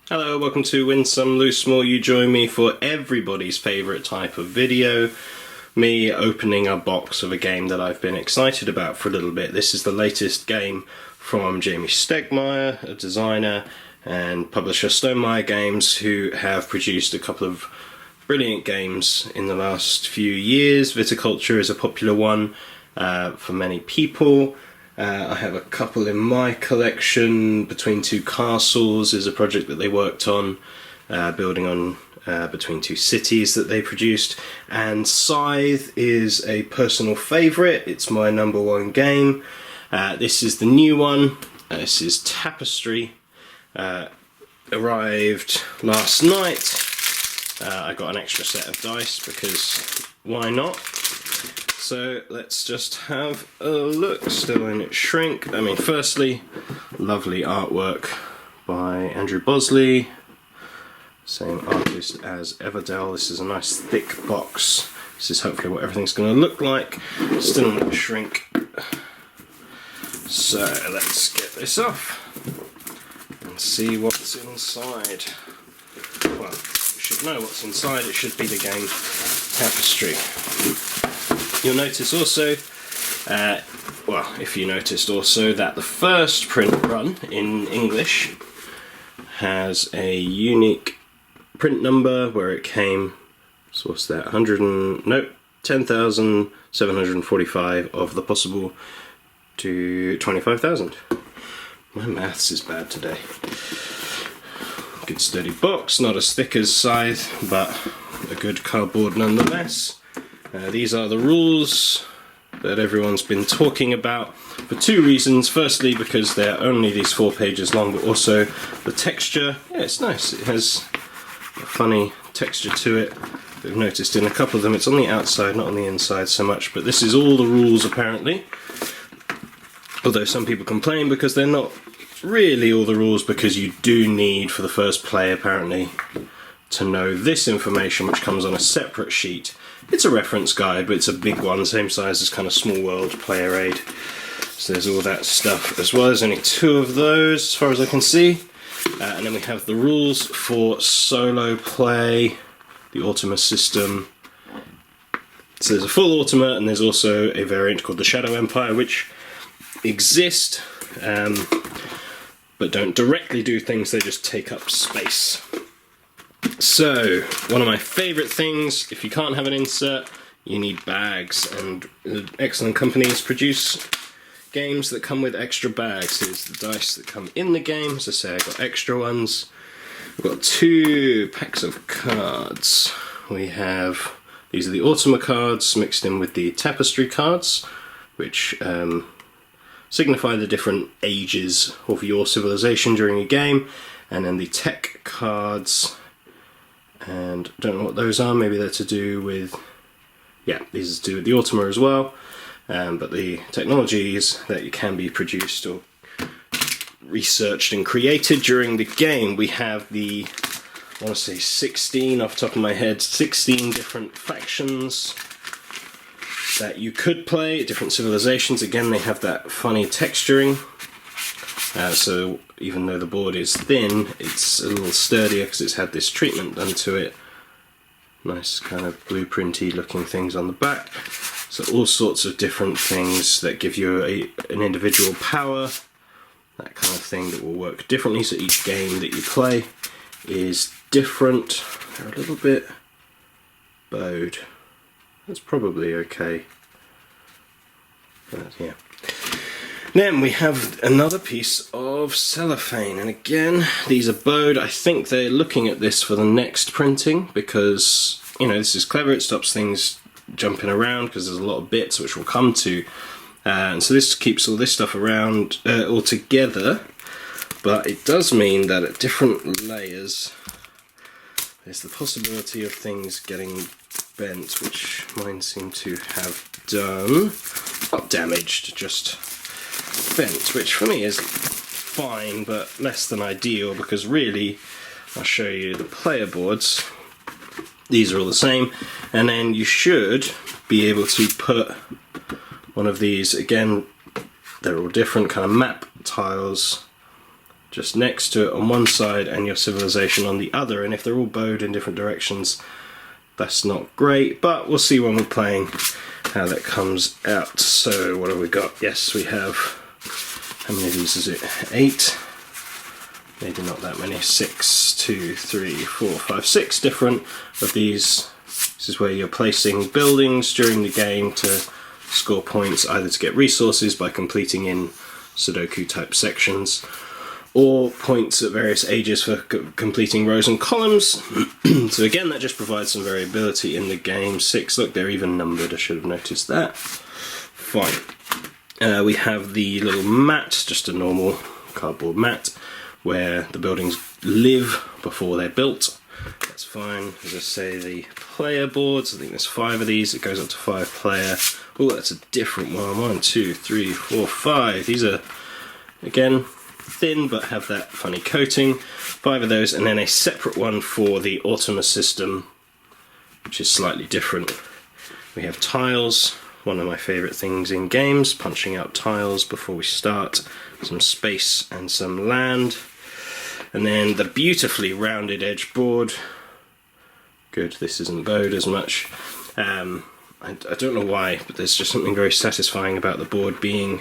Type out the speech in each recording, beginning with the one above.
Hello, welcome to Win Some, Loosemore. You join me for everybody's favourite type of video, me opening a box of a game that I've been excited about for a little bit. This is the latest game from Jamie Stonemaier, a designer and publisher, Stonemaier Games, who have produced a couple of brilliant games in the last few years. Viticulture is a popular one for many people. I have a couple in my collection. Between Two Castles is a project that they worked on, building on Between Two Cities that they produced. And Scythe is a personal favourite. It's my #1 game. This is the new one. This is Tapestry. Arrived last night. I got an extra set of dice because why not? So let's just have a look. Still in its shrink. I mean, firstly, lovely artwork by Andrew Bosley, same artist as Everdell. This is a nice thick box. This is hopefully what everything's going to look like. Still in its shrink. So let's get this off and see what's inside. Well, you should know what's inside. It should be the game Tapestry. You'll notice also, well, if you noticed also, that the first print run in English has a unique print number where it came, so what's that, 10,745 of the possible to 25,000. My maths is bad today. Good sturdy box, not as thick as Scythe, but a good cardboard nonetheless. These are the rules that everyone's been talking about for two reasons. Firstly, because they're only these 4 pages long, but also the texture. Yeah, it's nice. It has a funny texture to it. I've noticed in a couple of them it's on the outside, not on the inside so much, but this is all the rules apparently. Although some people complain because they're not really all the rules, because you do need, for the first play apparently, to know this information, which comes on a separate sheet. It's a reference guide, but it's a big one, same size as kind of Small World Player Aid. So there's all that stuff as well. There's only 2 of those as far as I can see. And then we have the rules for solo play, the Ultima system. So there's a full Ultima, and there's also a variant called the Shadow Empire, which exist, but don't directly do things, they just take up space. So, one of my favourite things, if you can't have an insert, you need bags, and excellent companies produce games that come with extra bags. Here's the dice that come in the game. As I say, I got extra ones. We've got 2 packs of cards. We have, these are the Ultima cards mixed in with the Tapestry cards, which signify the different ages of your civilization during a game, and then the tech cards. And I don't know what those are, maybe they're to do with, yeah, these are to do with the Ultima as well, but the technologies that can be produced or researched and created during the game. We have the, I want to say 16 off the top of my head, 16 different factions that you could play, different civilizations. Again, they have that funny texturing. So even though the board is thin, it's a little sturdier because it's had this treatment done to it. Nice kind of blueprinty looking things on the back. So all sorts of different things that give you an individual power, that kind of thing that will work differently. So each game that you play is different. They're a little bit bowed. That's probably okay. But yeah. Then we have another piece of cellophane, and again, these are bowed. I think they're looking at this for the next printing because, you know, this is clever. It stops things jumping around because there's a lot of bits which we'll come to. And so this keeps all this stuff around all together, but it does mean that at different layers, there's the possibility of things getting bent, which mine seem to have done. Not damaged, just bent, which for me is fine, but less than ideal, because really, I'll show you the player boards. These are all the same, and then you should be able to put one of these, again, they're all different kind of map tiles just next to it on one side and your civilization on the other, and if they're all bowed in different directions, that's not great, but we'll see when we're playing how that comes out. So what have we got? Yes, we have, how many of these is it? 8? Maybe not that many. 6, 2, 3, 4, 5, 6 different of these. This is where you're placing buildings during the game to score points, either to get resources by completing in Sudoku type sections, or points at various ages for completing rows and columns. So again, that just provides some variability in the game. 6, look, they're even numbered, I should have noticed that. Fine. We have the little mat, just a normal cardboard mat, where the buildings live before they're built. That's fine. As I say, the player boards, I think there's 5 of these, it goes up to 5 player. Oh, that's a different one. 1, 2, 3, 4, 5. These are, again, thin but have that funny coating. 5 of those, and then a separate one for the Ultima system, which is slightly different. We have tiles, one of my favourite things in games, punching out tiles before we start. Some space and some land. And then the beautifully rounded edge board. Good, this isn't bowed as much. I don't know why, but there's just something very satisfying about the board being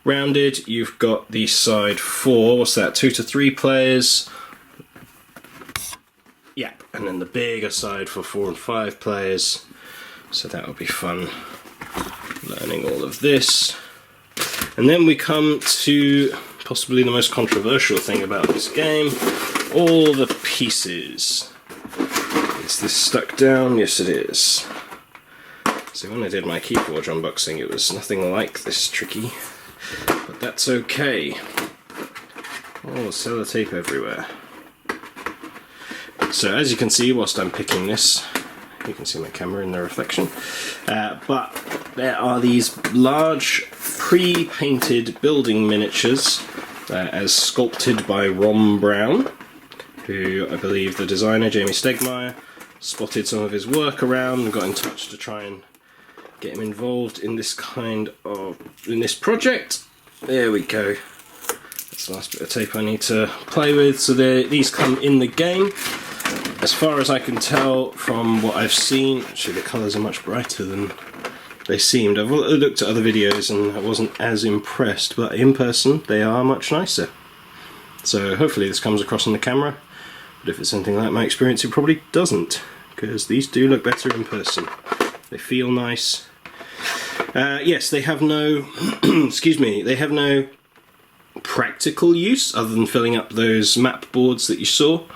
rounded. You've got the side for, what's that, 2 to 3 players? Yeah, and then the bigger side for 4 and 5 players. So that will be fun, learning all of this. And then we come to possibly the most controversial thing about this game, all the pieces. Is this stuck down? Yes, it is. So when I did my Keyforge unboxing, it was nothing like this tricky, but that's okay. Oh, sellotape everywhere. So as you can see, whilst I'm picking this, you can see my camera in the reflection, but there are these large pre-painted building miniatures as sculpted by Ron Brown, who I believe the designer, Jamie Stegmaier, spotted some of his work around and got in touch to try and get him involved in this this project. There we go. That's the last bit of tape I need to play with. So these come in the game. As far as I can tell from what I've seen, actually the colours are much brighter than they seemed. I've looked at other videos and I wasn't as impressed, but in person they are much nicer. So hopefully this comes across on the camera, but if it's anything like my experience, it probably doesn't, because these do look better in person. They feel nice. Yes, they have no, excuse me, they have no practical use other than filling up those map boards that you saw.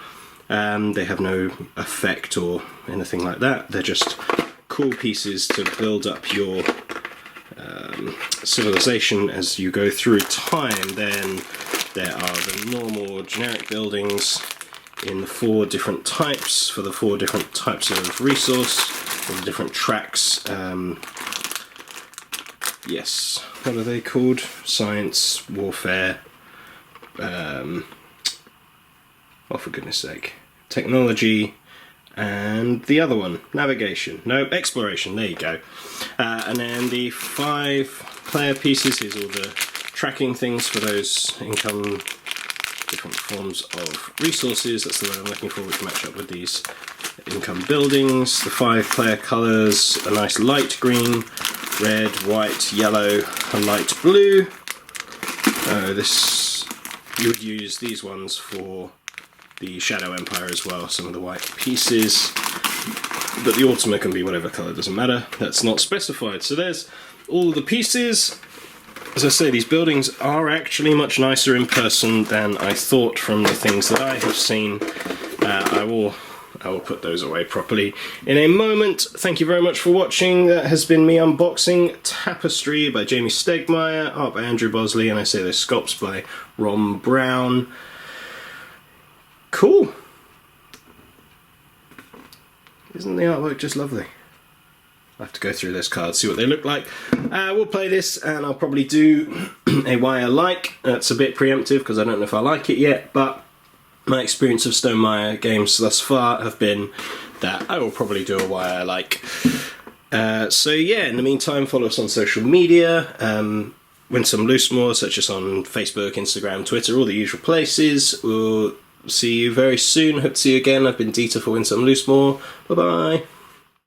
They have no effect or anything like that. They're just cool pieces to build up your civilization as you go through time. Then there are the normal generic buildings in the 4 different types for the 4 different types of resource, or the different tracks. Yes, what are they called? Science, warfare, oh for goodness sake, technology, and the other one, navigation, no, exploration, there you go. And then the 5 player pieces, here's all the tracking things for those income, different forms of resources, that's the word I'm looking for, which match up with these income buildings. The 5 player colours, a nice light green, red, white, yellow, and light blue. You would use these ones for the Shadow Empire as well, some of the white pieces, but the Ultima can be whatever colour, doesn't matter, that's not specified. So there's all the pieces. As I say, these buildings are actually much nicer in person than I thought from the things that I have seen. I will put those away properly in a moment. Thank you very much for watching. That has been me unboxing Tapestry by Jamie Stegmaier, art by Andrew Bosley, and I say those sculpts by Ron Brown. Cool. Isn't the artwork just lovely? I'll have to go through those cards, see what they look like. We'll play this, and I'll probably do a why I like. That's a bit preemptive because I don't know if I like it yet, but my experience of Stonemaier Games thus far have been that I will probably do a why I like. So yeah, in the meantime, follow us on social media. win some Loosemore, such as on Facebook, Instagram, Twitter, all the usual places. We'll see you very soon. Hope to see you again. I've been Dieter for Win Some Loosemore. Bye bye.